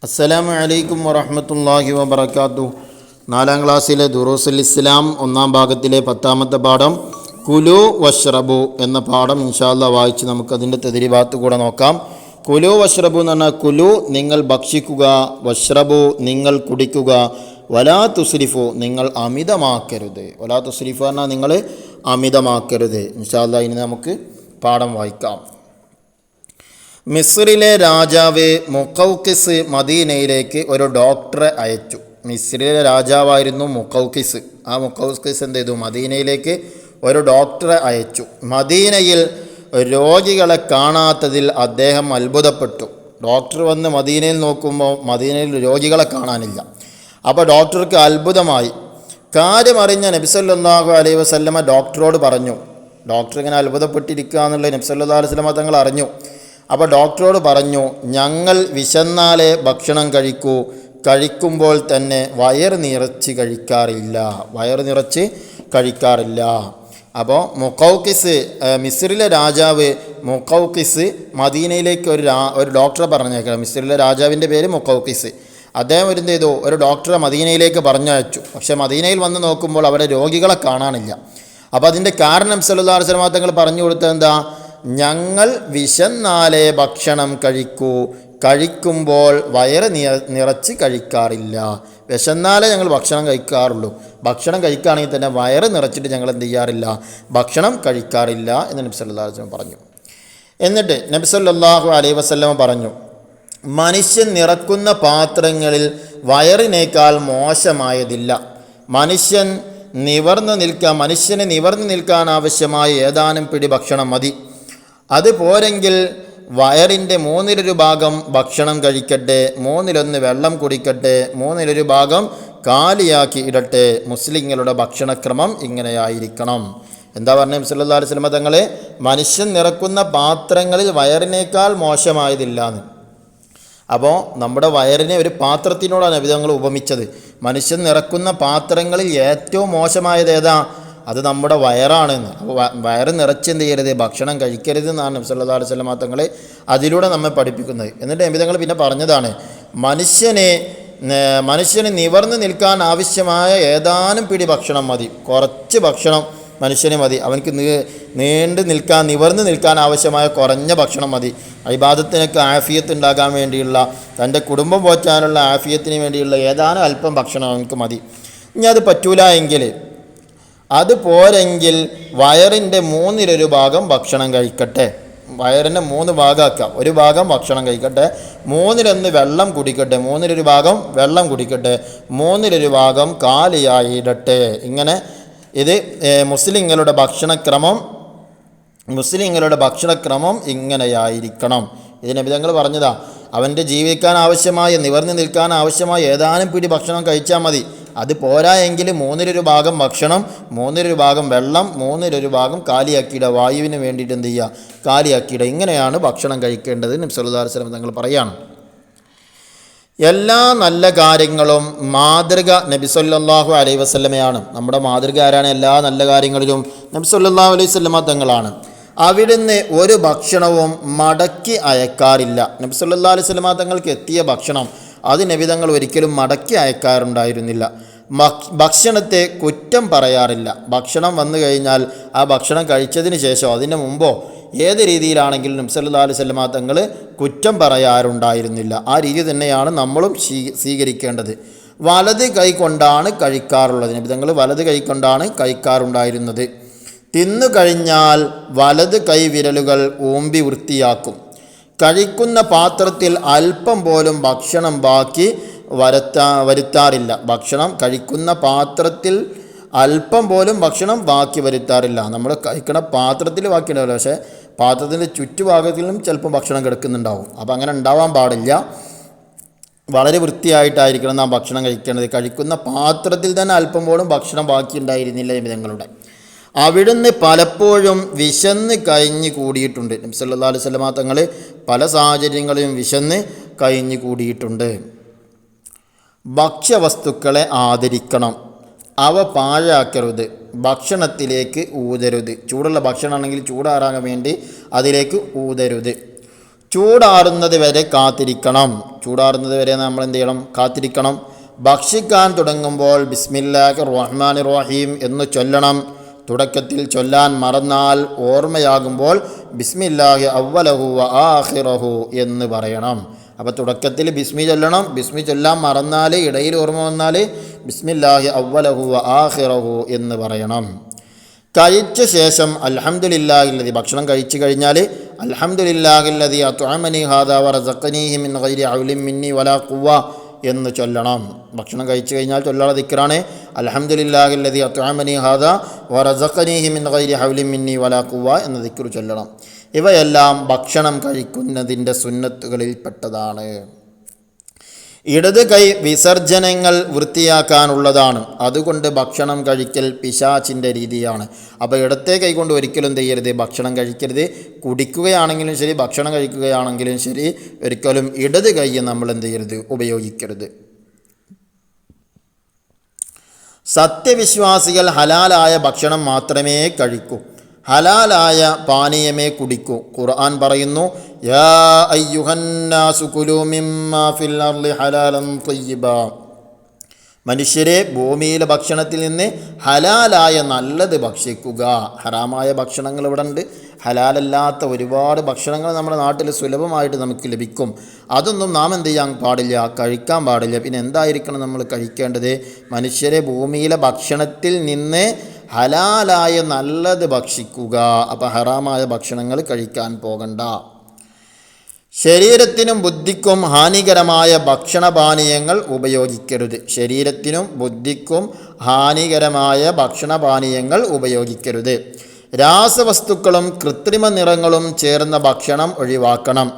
അസ്സലാമു അലൈക്കും വറഹ്മത്തുള്ളാഹി വബറകാതുഹു. 4ാം ക്ലാസ്സിലെ ദുറൂസുൽ ഇസ്ലാം 1ാം ഭാഗത്തിലെ 10ാമത്തെ പാഠം കുലു വഷ്റബു എന്ന പാഠം ഇൻഷാ അല്ലാഹ് വായിച്ച് നമുക്കതിൻ്റെ തദ്രീബാത്ത് കൂടെ നോക്കാം. കുലു വഷ്റബു എന്ന് പറഞ്ഞാൽ കുലു നിങ്ങൾ ഭക്ഷിക്കുക, വഷ്റബു നിങ്ങൾ കുടിക്കുക, വലാ തുസ്രിഫു നിങ്ങൾ അമിതമാക്കരുത്. വലാ തുസ്രിഫു പറഞ്ഞാൽ നിങ്ങൾ അമിതമാക്കരുത്. ഇൻഷാ അല്ലാഹ് ഇനി നമുക്ക് പാഠം വായിക്കാം. മിസ്രിലെ രാജാവ് മുഖൗക്കിസ് മദീനയിലേക്ക് ഒരു ഡോക്ടറെ അയച്ചു. മിസ്രിലെ രാജാവായിരുന്നു മുഖൗക്കിസ്. ആ മുഖൗക്കിസ് എന്ത് ചെയ്തു? മദീനയിലേക്ക് ഒരു ഡോക്ടറെ അയച്ചു. മദീനയിൽ രോഗികളെ കാണാത്തതിൽ അദ്ദേഹം അത്ഭുതപ്പെട്ടു. ഡോക്ടർ വന്ന് മദീനയിൽ നോക്കുമ്പോൾ മദീനയിൽ രോഗികളെ കാണാനില്ല. അപ്പോൾ ഡോക്ടർക്ക് അത്ഭുതമായി. കാര്യമറിഞ്ഞ നബി സല്ലല്ലാഹു അലൈഹി വസല്ലമ ഡോക്ടറോട് പറഞ്ഞു. ഡോക്ടർ ഇങ്ങനെ അത്ഭുതപ്പെട്ടിരിക്കുക എന്നുള്ളത് നബി സല്ലല്ലാഹു അലൈഹി വസല്ലമ തങ്ങൾ അറിഞ്ഞു. അപ്പോൾ ഡോക്ടറോട് പറഞ്ഞു, ഞങ്ങൾ വിശന്നാലേ ഭക്ഷണം കഴിക്കൂ, കഴിക്കുമ്പോൾ തന്നെ വയറ് നിറച്ച് കഴിക്കാറില്ല. അപ്പോൾ മുഖൗക്കിസ്, മിസ്രിലെ രാജാവ് മുഖൗക്കിസ് മദീനയിലേക്ക് ഒരു ഡോക്ടറെ പറഞ്ഞേക്കാം. മിസ്രിലെ രാജാവിൻ്റെ പേര് മുഖൗക്കിസ്. അദ്ദേഹം എന്ത് ചെയ്തു? ഒരു ഡോക്ടറെ മദീനയിലേക്ക് പറഞ്ഞയച്ചു. പക്ഷേ മദീനയിൽ വന്ന് നോക്കുമ്പോൾ അവിടെ രോഗികളെ കാണാനില്ല. അപ്പോൾ അതിൻ്റെ കാരണം സല്ലല്ലാഹു അലൈഹി വസല്ലം തങ്ങൾ പറഞ്ഞു കൊടുത്തത് എന്താ? ഞങ്ങൾ വിശന്നാലേ ഭക്ഷണം കഴിക്കൂ, കഴിക്കുമ്പോൾ വയറ് നിറച്ച് കഴിക്കാറില്ല. വിശന്നാലേ ഞങ്ങൾ ഭക്ഷണം കഴിക്കാറുള്ളൂ. ഭക്ഷണം കഴിക്കുകയാണെങ്കിൽ തന്നെ വയറ് നിറച്ചിട്ട് ഞങ്ങൾ എന്ത് ചെയ്യാറില്ല? ഭക്ഷണം കഴിക്കാറില്ല എന്ന് നബി സല്ലല്ലാഹു അലൈഹി വസല്ലം പറഞ്ഞു. എന്നിട്ട് നബി സല്ലല്ലാഹു അലൈഹി വസല്ലം പറഞ്ഞു, മനുഷ്യൻ നിറക്കുന്ന പാത്രങ്ങളിൽ വയറിനേക്കാൾ മോശമായതില്ല. മനുഷ്യന് നിവർന്നു നിൽക്കാൻ ആവശ്യമായ ഏതാനും പിടി ഭക്ഷണം മതി. അത് പോരെങ്കിൽ വയറിൻ്റെ 1/3 ഭാഗം ഭക്ഷണം കഴിക്കട്ടെ, 1/3 വെള്ളം കുടിക്കട്ടെ, 1/3 ഭാഗം കാലിയാക്കി ഇടട്ടെ. മുസ്ലിങ്ങളുടെ ഭക്ഷണക്രമം ഇങ്ങനെയായിരിക്കണം. എന്താ പറഞ്ഞത് സല്ലല്ലാഹു അലൈഹി വസല്ലം തങ്ങളെ? മനുഷ്യൻ നിറക്കുന്ന പാത്രങ്ങളിൽ വയറിനേക്കാൾ മോശമായതില്ലാന്ന്. അപ്പോൾ നമ്മുടെ വയറിനെ ഒരു പാത്രത്തിനോടാണ് നബി തങ്ങൾ ഉപമിച്ചത്. മനുഷ്യൻ നിറക്കുന്ന പാത്രങ്ങളിൽ ഏറ്റവും മോശമായത് ഏതാ? അത് നമ്മുടെ വയറാണെന്ന്. അപ്പോൾ വയറ് നിറച്ച് എന്ത് ചെയ്യരുത്? ഭക്ഷണം കഴിക്കരുത് എന്നാണ് നബി സല്ലല്ലാഹു അലൈഹി വസല്ലം തങ്ങൾ അതിലൂടെ നമ്മെ പഠിപ്പിക്കുന്നത്. എന്നിട്ട് നബി തങ്ങൾ പിന്നെ പറഞ്ഞതാണ്, മനുഷ്യന് നിവർന്ന് നിൽക്കാൻ ആവശ്യമായ ഏതാനും പിടി ഭക്ഷണം മതി. കുറച്ച് ഭക്ഷണം മനുഷ്യന് മതി. അവനക്ക് നിവർന്ന് നിൽക്കാൻ ആവശ്യമായ കുറഞ്ഞ ഭക്ഷണം മതി. ഇബാദത്തിനൊക്കെ ആഫിയത്ത് ഉണ്ടാകാൻ വേണ്ടിയുള്ള, തൻ്റെ കുടുംബം പോറ്റാനുള്ള ആഫിയത്തിന് വേണ്ടിയുള്ള ഏതാനും അല്പം ഭക്ഷണം അവനക്ക് മതി. ഇനി അത് പറ്റൂല എങ്കിൽ, അത് പോരെങ്കിൽ വയറിൻ്റെ 1/3 ഭാഗം ഭക്ഷണം കഴിക്കട്ടെ. വയറിൻ്റെ 3 ഭാഗമാക്കാം. ഒരു ഭാഗം ഭക്ഷണം കഴിക്കട്ടെ, 1/3 വെള്ളം കുടിക്കട്ടെ, 1/3 ഭാഗം വെള്ളം കുടിക്കട്ടെ, 1/3 ഭാഗം കാലിയായിടട്ടെ. ഇങ്ങനെ ഇത് മുസ്ലിങ്ങളുടെ ഭക്ഷണക്രമം ഇങ്ങനെയായിരിക്കണം. ഇത് നബി തങ്ങൾ പറഞ്ഞതാ. അവൻ്റെ ജീവിക്കാൻ ആവശ്യമായ, നിവർന്നു നിൽക്കാൻ ആവശ്യമായ ഏതാനും പിടി ഭക്ഷണം കഴിച്ചാൽ മതി. അത് പോരാ എങ്കിൽ 1/3 ഭാഗം ഭക്ഷണം, 1/3 ഭാഗം വെള്ളം, 1/3 ഭാഗം കാലിയാക്കിയിടുക. വായുവിന് വേണ്ടിയിട്ട് എന്ത് ചെയ്യുക? കാലിയാക്കിയിടുക. ഇങ്ങനെയാണ് ഭക്ഷണം കഴിക്കേണ്ടത് നബി സല്ലല്ലാഹു അലൈഹി വസല്ലം തങ്ങൾ പറയാണ്. എല്ലാ നല്ല കാര്യങ്ങളും മാതൃക നബി സല്ലല്ലാഹു അലൈഹി വസല്ലമയാണ്. നമ്മുടെ മാതൃക ആരാണ്? എല്ലാ നല്ല കാര്യങ്ങളിലും നബി സല്ലല്ലാഹു അലൈഹി വസല്ലമ തങ്ങളാണ്. അവിടുന്ന് ഒരു ഭക്ഷണവും മടക്കി അയക്കാറില്ല. നബി സല്ലല്ലാഹു അലൈഹി വസല്ലമ തങ്ങൾക്ക് എത്തിയ ഭക്ഷണം അത് നബി തങ്ങൾ ഒരിക്കലും മടക്കി അയക്കാറുണ്ടായിരുന്നില്ല. ഭക്ഷണത്തെ കുറ്റം പറയാറില്ല. ഭക്ഷണം വന്നു കഴിഞ്ഞാൽ ആ ഭക്ഷണം കഴിച്ചതിന് ശേഷം അതിന് മുമ്പോ ഏത് രീതിയിലാണെങ്കിലും നബി സല്ലല്ലാഹു അലൈഹി വസല്ലമ തങ്ങൾ കുറ്റം പറയാറുണ്ടായിരുന്നില്ല. ആ രീതി തന്നെയാണ് നമ്മളും സ്വീകരിക്കേണ്ടത്. വലത് കൈ കൊണ്ടാണ് കഴിക്കാറുള്ളത്. നബി തങ്ങൾ വലത് കൈ കൊണ്ടാണ് കഴിക്കാറുണ്ടായിരുന്നത്. തിന്നു കഴിഞ്ഞാൽ വലത് കൈ വിരലുകൾ ഊമ്പി വൃത്തിയാക്കും. കഴിക്കുന്ന പാത്രത്തിൽ അല്പം പോലും ഭക്ഷണം ബാക്കി വരുത്താറില്ല. ഭക്ഷണം കഴിക്കുന്ന പാത്രത്തിൽ അല്പം പോലും ഭക്ഷണം ബാക്കി വരുത്താറില്ല. നമ്മൾ കഴിക്കുന്ന പാത്രത്തിൽ ബാക്കിയുണ്ടാവില്ല, പക്ഷേ പാത്രത്തിൻ്റെ ചുറ്റുഭാഗത്തിലും ചിലപ്പോൾ ഭക്ഷണം കിടക്കുന്നുണ്ടാവും. അപ്പോൾ അങ്ങനെ ഉണ്ടാവാൻ പാടില്ല. വളരെ വൃത്തിയായിട്ടായിരിക്കണം നാം ഭക്ഷണം കഴിക്കേണ്ടത്. കഴിക്കുന്ന പാത്രത്തിൽ തന്നെ അല്പം പോലും ഭക്ഷണം ബാക്കി ഉണ്ടായിരുന്നില്ല നിങ്ങളുടെ. അവിടുന്ന് പലപ്പോഴും വിശന്ന് കഴിഞ്ഞ് കൂടിയിട്ടുണ്ട്. നബി സല്ലല്ലാഹു അലൈഹി വസല്ലമ തങ്ങൾ പല സാഹചര്യങ്ങളിലും വിശന്ന് കഴിഞ്ഞ് കൂടിയിട്ടുണ്ട്. ഭക്ഷ്യവസ്തുക്കളെ ആദരിക്കണം, അവ പാഴാക്കരുത്, ഭക്ഷണത്തിലേക്ക് ഊതരുത്. ചൂടുള്ള ഭക്ഷണമാണെങ്കിൽ ചൂടാറാൻ വേണ്ടി അതിലേക്ക് ഊതരുത്. ചൂടാറുന്നത് വരെ കാത്തിരിക്കണം. ചൂടാറുന്നത് വരെ നമ്മൾ എന്ത് ചെയ്യണം? കാത്തിരിക്കണം. ഭക്ഷിക്കാൻ തുടങ്ങുമ്പോൾ ബിസ്മില്ലാഹിർ റഹ്മാനിർ റഹീം എന്ന് ചൊല്ലണം. തുടക്കത്തിൽ ചൊല്ലാൻ മറന്നാൽ ഓർമ്മയാകുമ്പോൾ ബിസ്മില്ലാഹി അവ്വലഹു വ ആഖിറഹു എന്ന് പറയണം. അപ്പോൾ തുടക്കത്തിൽ ബിസ്മി ചൊല്ലണം. ബിസ്മി ചൊല്ലാൻ മറന്നാൽ, ഇടയിൽ ഓർമ്മ വന്നാൽ ബിസ്മില്ലാഹി അവ്വലഹു വ ആഖിറഹു എന്ന് പറയണം. കഴിച്ച ശേഷം അൽഹംദുലില്ലാഹില്ലദി, ഭക്ഷണം കഴിച്ചു കഴിഞ്ഞാൽ അൽഹംദുലില്ലാഹില്ലദി അത്അമനി ഹാദാ വറസഖനീഹി മിൻ ഗൈരി ഹൗലിൻ മിന്നി വലാ ഖുവ്വ എന്ന് ചൊല്ലണം. ഭക്ഷണം കഴിച്ചു കഴിഞ്ഞാൽ ചൊല്ലാനുള്ള ദിക്റാണ് അൽഹംദുലില്ലാഹില്ലദി അത്അമനി ഹാദാ വറസഖനീഹി മിൻ ഗൈരി ഹൗലിൻ മിന്നി വലാ ഖുവ്വ എന്ന ദിക്ർ ചൊല്ലണം. ഇവയെല്ലാം ഭക്ഷണം കഴിക്കുന്നതിൻ്റെ സുന്നത്തുകളിൽപ്പെട്ടതാണ്. ഇടത് കൈ വിസർജനങ്ങൾ വൃത്തിയാക്കാനുള്ളതാണ്. അതുകൊണ്ട് ഭക്ഷണം കഴിക്കൽ പിശാചിൻ്റെ രീതിയാണ്. അപ്പോൾ ഇടത്തെ കൈ കൊണ്ട് ഒരിക്കലും എന്ത് ചെയ്യരുത്? ഭക്ഷണം കഴിക്കരുത്. കുടിക്കുകയാണെങ്കിലും ശരി, ഭക്ഷണം കഴിക്കുകയാണെങ്കിലും ശരി, ഒരിക്കലും ഇടത് കൈ നമ്മൾ എന്ത് ചെയ്യരുത്? ഉപയോഗിക്കരുത്. സത്യവിശ്വാസികൾ ഹലാലായ ഭക്ഷണം മാത്രമേ കഴിക്കൂ, ഹലാലായ പാനീയമേ കുടിക്കൂ. ഖുർആൻ പറയുന്നു, യാ അയ്യുഹന്നാസു കുലൂ മിമ്മാ ഫിൽ അർളി ഹലാലൻ തയ്യിബാ. മനുഷ്യരെ, ഭൂമിയിലെ ഭക്ഷണത്തിൽ നിന്ന് ഹലാലായ നല്ലത് ഭക്ഷിക്കുക. ഹറാമായ ഭക്ഷണങ്ങൾ ഇവിടെ ഉണ്ട്. ഹലാലല്ലാത്ത ഒരുപാട് ഭക്ഷണങ്ങൾ നമ്മുടെ നാട്ടിൽ സുലഭമായിട്ട് നമുക്ക് ലഭിക്കും. അതൊന്നും നാം എന്ത് ചെയ്യാൻ പാടില്ല? കഴിക്കാൻ പാടില്ല. പിന്നെ എന്തായിരിക്കണം നമ്മൾ കഴിക്കേണ്ടത്? മനുഷ്യരെ, ഭൂമിയിലെ ഭക്ഷണത്തിൽ നിന്ന് ഹലാലായ നല്ലത് ഭക്ഷിക്കുക. അപ്പോൾ ഹറാമായ ഭക്ഷണങ്ങൾ കഴിക്കാൻ പോകണ്ട. ശരീരത്തിനും ബുദ്ധിക്കും ഹാനികരമായ ഭക്ഷണപാനീയങ്ങൾ ഉപയോഗിക്കരുത്. ശരീരത്തിനും ബുദ്ധിക്കും ഹാനികരമായ ഭക്ഷണപാനീയങ്ങൾ ഉപയോഗിക്കരുത്. രാസവസ്തുക്കളും കൃത്രിമ നിറങ്ങളും ചേർന്ന ഭക്ഷണം ഒഴിവാക്കണം.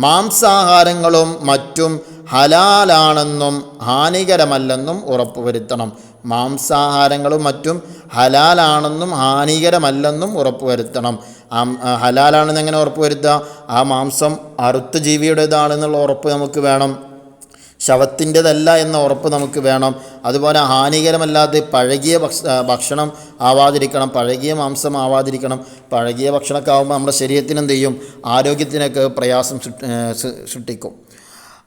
മാംസാഹാരങ്ങളും മറ്റും ഹലാലാണെന്നും ഹാനികരമല്ലെന്നും ഉറപ്പുവരുത്തണം. മാംസാഹാരങ്ങളും മറ്റും ഹലാലാണെന്നും ഹാനികരമല്ലെന്നും ഉറപ്പുവരുത്തണം. ഹലാലാണെന്ന് എങ്ങനെ ഉറപ്പുവരുത്തുക? ആ മാംസം അറുത്ത ജീവിയുടേതാണെന്നുള്ള ഉറപ്പ് നമുക്ക് വേണം. ശവത്തിൻ്റെതല്ല എന്ന ഉറപ്പ് നമുക്ക് വേണം. അതുപോലെ ഹാനികരമല്ലാതെ പഴകിയ ഭക്ഷണം ആവാതിരിക്കണം, പഴകിയ മാംസം ആവാതിരിക്കണം. പഴകിയ ഭക്ഷണമൊക്കെ ആകുമ്പോൾ നമ്മുടെ ശരീരത്തിന് എന്ത് ചെയ്യും? ആരോഗ്യത്തിനൊക്കെ പ്രയാസം സൃഷ്ടിക്കും.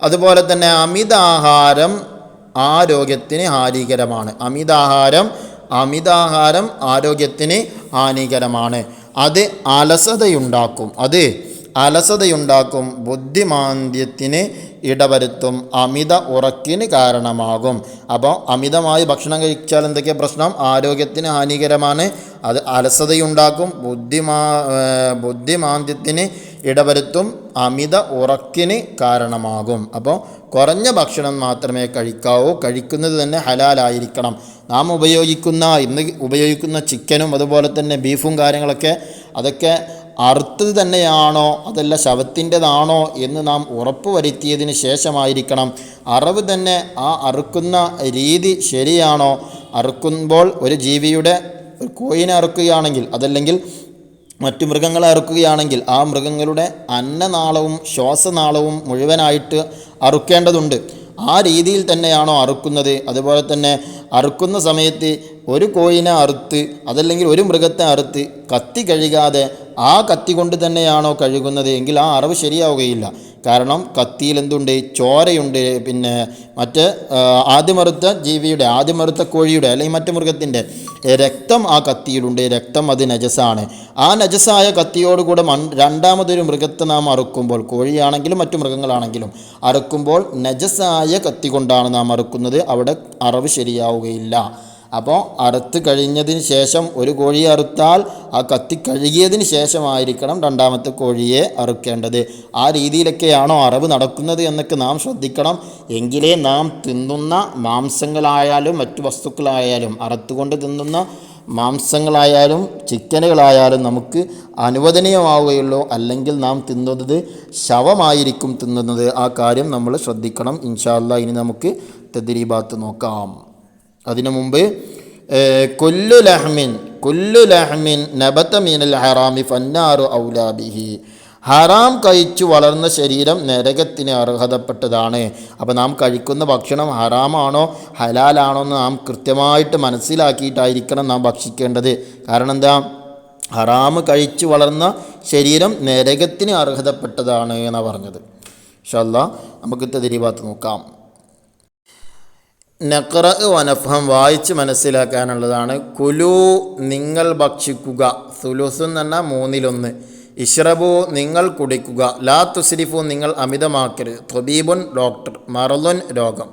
അതുപോലെ തന്നെ അമിതാഹാരം ആരോഗ്യത്തിന് ഹാനികരമാണ്. അമിതാഹാരം ആരോഗ്യത്തിന് ഹാനികരമാണ്. അത് അലസതയുണ്ടാക്കും, ബുദ്ധിമാന്ദ്യത്തിന് ഇടവരുത്തും, അമിത ഉറക്കിന് കാരണമാകും. അപ്പോൾ അമിതമായി ഭക്ഷണം കഴിച്ചാൽ എന്തൊക്കെയാണ് പ്രശ്നം? ആരോഗ്യത്തിന് ഹാനികരമാണ്. അത് അലസതയുണ്ടാക്കും, ബുദ്ധിമാന്ദ്യത്തിന് ഇടവരുത്തും, അമിത ഉറക്കിന് കാരണമാകും. അപ്പോൾ കുറഞ്ഞ ഭക്ഷണം മാത്രമേ കഴിക്കാവൂ. കഴിക്കുന്നത് തന്നെ ഹലാലായിരിക്കണം. നാം ഇന്ന് ഉപയോഗിക്കുന്ന ചിക്കനും അതുപോലെ തന്നെ ബീഫും കാര്യങ്ങളൊക്കെ അതൊക്കെ അറുത്തത് തന്നെയാണോ അതല്ല ശവത്തിൻ്റെതാണോ എന്ന് നാം ഉറപ്പ് വരുത്തിയതിന് ശേഷമായിരിക്കണം. അറവ് തന്നെ ആ അറുക്കുന്ന രീതി ശരിയാണോ? അറുക്കുമ്പോൾ ഒരു ജീവിയുടെ കോയിനെ അറുക്കുകയാണെങ്കിൽ, അതല്ലെങ്കിൽ മറ്റു മൃഗങ്ങളെ അറുക്കുകയാണെങ്കിൽ ആ മൃഗങ്ങളുടെ അന്നനാളവും ശ്വാസനാളവും മുഴുവനായിട്ട് അറുക്കേണ്ടതുണ്ട്. ആ രീതിയിൽ തന്നെയാണോ അറുക്കുന്നത്? അതുപോലെ തന്നെ അറുക്കുന്ന സമയത്ത് ഒരു കോയിനെ അറുത്ത് അതല്ലെങ്കിൽ ഒരു മൃഗത്തെ അറുത്ത് കത്തി കഴുകാതെ ആ കത്തി കൊണ്ട് തന്നെയാണോ കഴുകുന്നത് എങ്കിൽ ആ അറവ് ശരിയാവുകയില്ല. കാരണം കത്തിയിൽ എന്തുണ്ട്? ചോരയുണ്ട്. പിന്നെ മറ്റ് ആദ്യമറുത്ത ജീവിയുടെ, ആദ്യമറുത്ത കോഴിയുടെ അല്ലെങ്കിൽ മറ്റു മൃഗത്തിൻ്റെ രക്തം ആ കത്തിയിലുണ്ട്. രക്തം അത് നജസാണ്. ആ നജസായ കത്തിയോടുകൂടെ രണ്ടാമതൊരു മൃഗത്തെ നാം അറുക്കുമ്പോൾ, കോഴിയാണെങ്കിലും മറ്റു മൃഗങ്ങളാണെങ്കിലും അറുക്കുമ്പോൾ നജസായ കത്തി കൊണ്ടാണ് നാം അറുക്കുന്നത്. അവിടെ അറവ് ശരിയാവുകയില്ല. അപ്പോൾ അറുത്ത് കഴിഞ്ഞതിന് ശേഷം ഒരു കോഴിയെ അറുത്താൽ ആ കത്തി കഴുകിയതിന് ശേഷമായിരിക്കണം രണ്ടാമത്തെ കോഴിയെ അറുക്കേണ്ടത്. ആ രീതിയിലൊക്കെയാണോ അറവ് നടക്കുന്നത് എന്നൊക്കെ നാം ശ്രദ്ധിക്കണം. എങ്കിലേ നാം തിന്നുന്ന മാംസങ്ങളായാലും മറ്റു വസ്തുക്കളായാലും, അറുത്തുകൊണ്ട് തിന്നുന്ന മാംസങ്ങളായാലും ചിക്കനുകളായാലും നമുക്ക് അനുവദനീയമാവുകയുള്ളൂ. അല്ലെങ്കിൽ നാം തിന്നുന്നത് ശവമായിരിക്കും തിന്നുന്നത്. ആ കാര്യം നമ്മൾ ശ്രദ്ധിക്കണം. ഇൻഷാ അല്ലാഹ് ഇനി നമുക്ക് തദ്രീബാത്ത് നോക്കാം. അതിനു മുമ്പ് കുല്ലു ലഹ്മിൻ നബത മിനൽ ഹറാമി ഫന്നാറു ഔലാ ബിഹി. ഹറാം കഴിച്ചു വളർന്ന ശരീരം നരകത്തിന് അർഹതപ്പെട്ടതാണ്. അപ്പോൾ നാം കഴിക്കുന്ന ഭക്ഷണം ഹറാമാണോ ഹലാലാണോ എന്ന് നാം കൃത്യമായിട്ട് മനസ്സിലാക്കിയിട്ടായിരിക്കണം നാം ഭക്ഷിക്കേണ്ടത്. കാരണം എന്താ? ഹറാമ് കഴിച്ചു വളർന്ന ശരീരം നരകത്തിന് അർഹതപ്പെട്ടതാണ് എന്നാണ് പറഞ്ഞത്. ഇൻഷാ അല്ലാഹ് നമുക്ക് തദ്രീബാത്ത് നോക്കാം. നഖറ വനഫഹം വായിച്ച് മനസ്സിലാക്കാനുള്ളതാണ്. കുലു നിങ്ങൾ ഭക്ഷിക്കുക, സുലുസ് എന്ന് പറഞ്ഞാൽ 1/3. ഇഷ്റബു നിങ്ങൾ കുടിക്കുക, ലാ തുസ്രിഫു നിങ്ങൾ അമിതമാക്കരുത്, ത്വബീബുൻ ഡോക്ടർ, മറലുൻ രോഗം,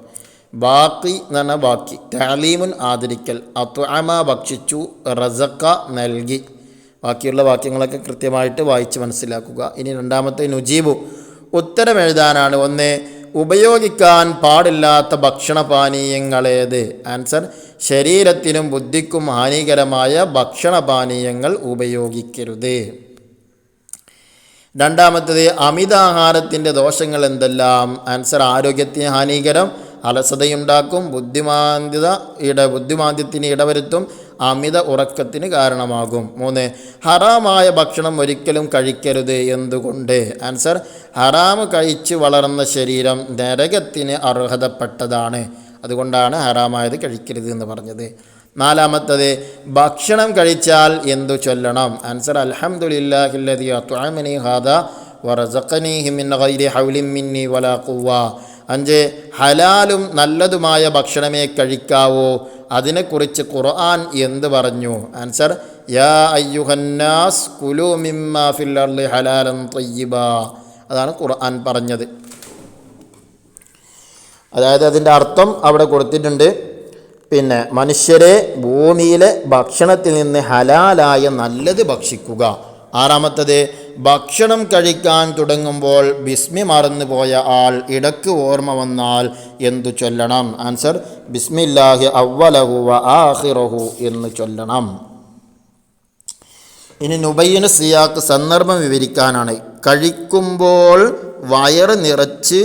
ബാക്കി എന്ന് പറഞ്ഞാൽ ബാക്കി, തഅലീമുൻ ആദരിക്കൽ, അത്അമ ഭക്ഷിച്ചു, റസഖ നൽകി. ബാക്കിയുള്ള വാക്യങ്ങളൊക്കെ കൃത്യമായിട്ട് വായിച്ച് മനസ്സിലാക്കുക. ഇനി രണ്ടാമത്തെ നുജീബു ഉത്തരം എഴുതാനാണ്. 1 ഉപയോഗിക്കാൻ പാടില്ലാത്ത ഭക്ഷണപാനീയങ്ങളേത്? ആൻസർ ശരീരത്തിനും ബുദ്ധിക്കും ഹാനികരമായ ഭക്ഷണപാനീയങ്ങൾ ഉപയോഗിക്കരുത്. രണ്ടാമത്തത് അമിതാഹാരത്തിൻ്റെ ദോഷങ്ങൾ എന്തെല്ലാം? ആൻസർ ആരോഗ്യത്തിന് ഹാനികരം, അലസതയുണ്ടാക്കും, ബുദ്ധിമാന്ദ്യത്തിന് ഇടവരുത്തും, അമിത ഉറക്കത്തിന് കാരണമാകും. 3 ഹറാമായ ഭക്ഷണം ഒരിക്കലും കഴിക്കരുത്. എന്തുകൊണ്ട്? ആൻസർ ഹറാമ് കഴിച്ച് വളർന്ന ശരീരം നരകത്തിന് അർഹതപ്പെട്ടതാണ്, അതുകൊണ്ടാണ് ഹറാമായത് കഴിക്കരുത് എന്ന് പറഞ്ഞത്. 4 ഭക്ഷണം കഴിച്ചാൽ എന്തു ചൊല്ലണം? ആൻസർ അൽഹംദുലില്ലാഹില്ലദീ അത്അമനി ഹാദാ വറസഖനീഹി മിൻ ഗൈരി ഹൗലിൻ മിന്നി വലാ ഖുവ്വ. 5 ഹലാലും നല്ലതുമായ ഭക്ഷണമേ കഴിക്കാവൂ, അതിനെക്കുറിച്ച് ഖുർആൻ എന്ത് പറഞ്ഞു? ആൻസർ യാ അയ്യുഹന്നാസ് കുലൂ മിമ്മാ ഫിൽ അർളി ഹലാലൻ തയ്യിബാ. അതാണ് ഖുർആൻ പറഞ്ഞത്. അതായത് അതിൻ്റെ അർത്ഥം അവിടെ കൊടുത്തിട്ടുണ്ട്. പിന്നെ മനുഷ്യരെ ഭൂമിയിലെ ഭക്ഷണത്തിൽ നിന്ന് ഹലാലായ നല്ലത് ഭക്ഷിക്കുക. 6 ഭക്ഷണം കഴിക്കാൻ തുടങ്ങുമ്പോൾ ബിസ്മി മറന്നു പോയ ആൾ ഇടക്ക് ഓർമ്മ വന്നാൽ എന്തു ചൊല്ലണം? ആൻസർ ബിസ്മില്ലാഹി അവ്വലഹു വ ആഖിറഹു എന്ന് ചൊല്ലണം. ഇനി നുബയ്യന സിയാക്ക് സന്ദർഭം വിവരിക്കാനാണ്. കഴിക്കുമ്പോൾ വയറ് നിറച്ച്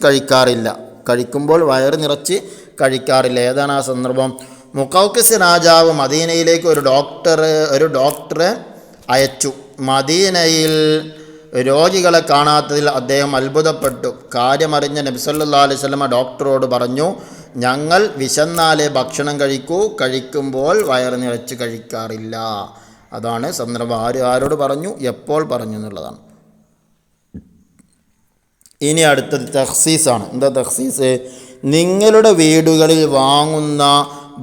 കഴിക്കാറില്ല. കഴിക്കുമ്പോൾ വയറ് നിറച്ച് കഴിക്കാറില്ല. ഏതാണ് ആ സന്ദർഭം? മുഖൗഖിസ് രാജാവ് മദീനയിലേക്ക് ഒരു ഡോക്ടറെ അയച്ചു. മദീനയിൽ രോഗികളെ കാണാത്തതിൽ അദ്ദേഹം അത്ഭുതപ്പെട്ടു. കാര്യമറിഞ്ഞ നബി സല്ലല്ലാഹു അലൈഹി വസല്ലം ഡോക്ടറോട് പറഞ്ഞു, ഞങ്ങൾ വിശന്നാലേ ഭക്ഷണം കഴിക്കൂ, കഴിക്കുമ്പോൾ വയറ് നിറച്ച് കഴിക്കാറില്ല. അതാണ് സന്ദർഭം. ആരോട് പറഞ്ഞു, എപ്പോൾ പറഞ്ഞു എന്നുള്ളതാണ്. ഇനി അടുത്തത് തഖ്സീസാണ്. എന്താ തഖ്സീസ്? നിങ്ങളുടെ വീടുകളിൽ വാങ്ങുന്ന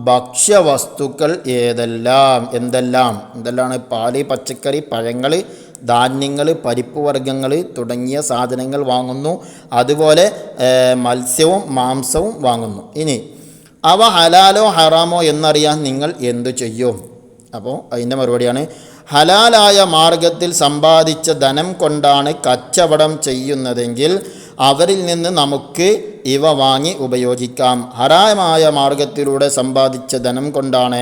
ഭക്ഷ്യവസ്തുക്കൾ എന്തെല്ലാം? പാല്, പച്ചക്കറി, പഴങ്ങൾ, ധാന്യങ്ങൾ, പരിപ്പ് വർഗ്ഗങ്ങൾ തുടങ്ങിയ സാധനങ്ങൾ വാങ്ങുന്നു. അതുപോലെ മത്സ്യവും മാംസവും വാങ്ങുന്നു. ഇനി അവ ഹലാലോ ഹറാമോ എന്നറിയാൻ നിങ്ങൾ എന്തു ചെയ്യും? അപ്പോൾ അതിൻ്റെ മറുപടിയാണ്, ഹലാലായ മാർഗത്തിൽ സമ്പാദിച്ച ധനം കൊണ്ടാണ് കച്ചവടം ചെയ്യുന്നതെങ്കിൽ അവരിൽ നിന്ന് നമുക്ക് ഇവ വാങ്ങി ഉപയോഗിക്കാം. ഹറാമായ മാർഗത്തിലൂടെ സമ്പാദിച്ച ധനം കൊണ്ടാണ്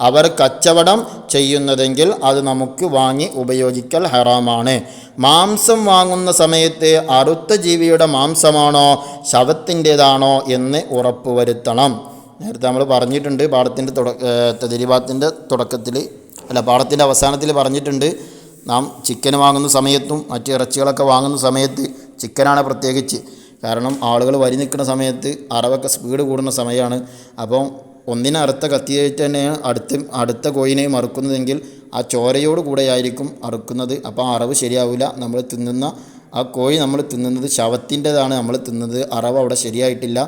അവർ കച്ചവടം ചെയ്യുന്നതെങ്കിൽ അത് നമുക്ക് വാങ്ങി ഉപയോഗിക്കൽ ഹറാമാണ്. മാംസം വാങ്ങുന്ന സമയത്ത് അറുത്ത ജീവിയുടെ മാംസമാണോ ശവത്തിൻ്റേതാണോ എന്ന് ഉറപ്പുവരുത്തണം. നേരത്തെ നമ്മൾ പറഞ്ഞിട്ടുണ്ട്, തദ്രീബാത്തിൻ്റെ പാഠത്തിൻ്റെ അവസാനത്തിൽ പറഞ്ഞിട്ടുണ്ട്. നാം ചിക്കൻ വാങ്ങുന്ന സമയത്തും മറ്റ് ഇറച്ചികളൊക്കെ വാങ്ങുന്ന സമയത്ത്, ചിക്കനാണ് പ്രത്യേകിച്ച്, കാരണം ആളുകൾ വരി നിൽക്കുന്ന സമയത്ത് അറവൊക്കെ സ്പീഡ് കൂടുന്ന സമയമാണ്. അപ്പം ഒന്നിനെ അറുത്ത കത്തിയായിട്ട് തന്നെയാണ് അടുത്ത കോയിനെയും അറുക്കുന്നതെങ്കിൽ ആ ചോരയോട് കൂടെയായിരിക്കും അറുക്കുന്നത്. അപ്പോൾ ആ അറവ് ശരിയാവില്ല. നമ്മൾ തിന്നുന്ന ആ കോഴി നമ്മൾ തിന്നുന്നത് ശവത്തിൻ്റെതാണ് നമ്മൾ തിന്നുന്നത്, അറവ് അവിടെ ശരിയായിട്ടില്ല.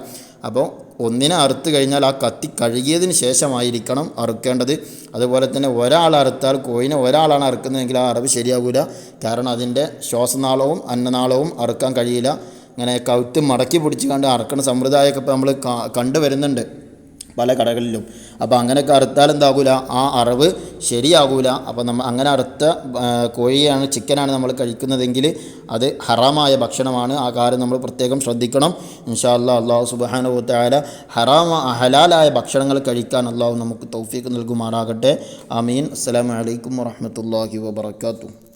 അപ്പോൾ ഒന്നിനെ അറുത്ത് കഴിഞ്ഞാൽ ആ കത്തി കഴുകിയതിന് ശേഷമായിരിക്കണം അറുക്കേണ്ടത്. അതുപോലെ തന്നെ ഒരാൾ അറുത്താൽ കോഴിനെ ഒരാളാണ് അറുക്കുന്നതെങ്കിൽ ആ അറവ് ശരിയാവില്ല, കാരണം അതിൻ്റെ ശ്വാസനാളവും അന്നനാളവും അറുക്കാൻ കഴിയില്ല. ഇങ്ങനെ കവുത്ത് മടക്കി പിടിച്ച് കണ്ട് അറക്കുന്ന സമ്പ്രദായമൊക്കെ ഇപ്പോൾ നമ്മൾ കണ്ടുവരുന്നുണ്ട് പല കടകളിലും. അപ്പോൾ അങ്ങനെയൊക്കെ അറുത്താൽ എന്താകൂല, ആ അറവ് ശരിയാകൂല. അപ്പോൾ അങ്ങനെ അറുത്ത കോഴിയാണ്, ചിക്കനാണ് നമ്മൾ കഴിക്കുന്നതെങ്കിൽ അത് ഹറാമായ ഭക്ഷണമാണ്. ആ കാര്യം നമ്മൾ പ്രത്യേകം ശ്രദ്ധിക്കണം. ഇൻഷാ അല്ലാഹ് അല്ലാഹു സുബ്ഹാനഹു വ തആല ഹലാലായ ഭക്ഷണങ്ങൾ കഴിക്കാൻ അല്ലാഹു നമുക്ക് തൗഫീഖ് നൽകുമാറാകട്ടെ. ആമീൻ. അസ്സലാമു അലൈക്കും വറഹ്മത്തുള്ളാഹി വബറകാതുഹു.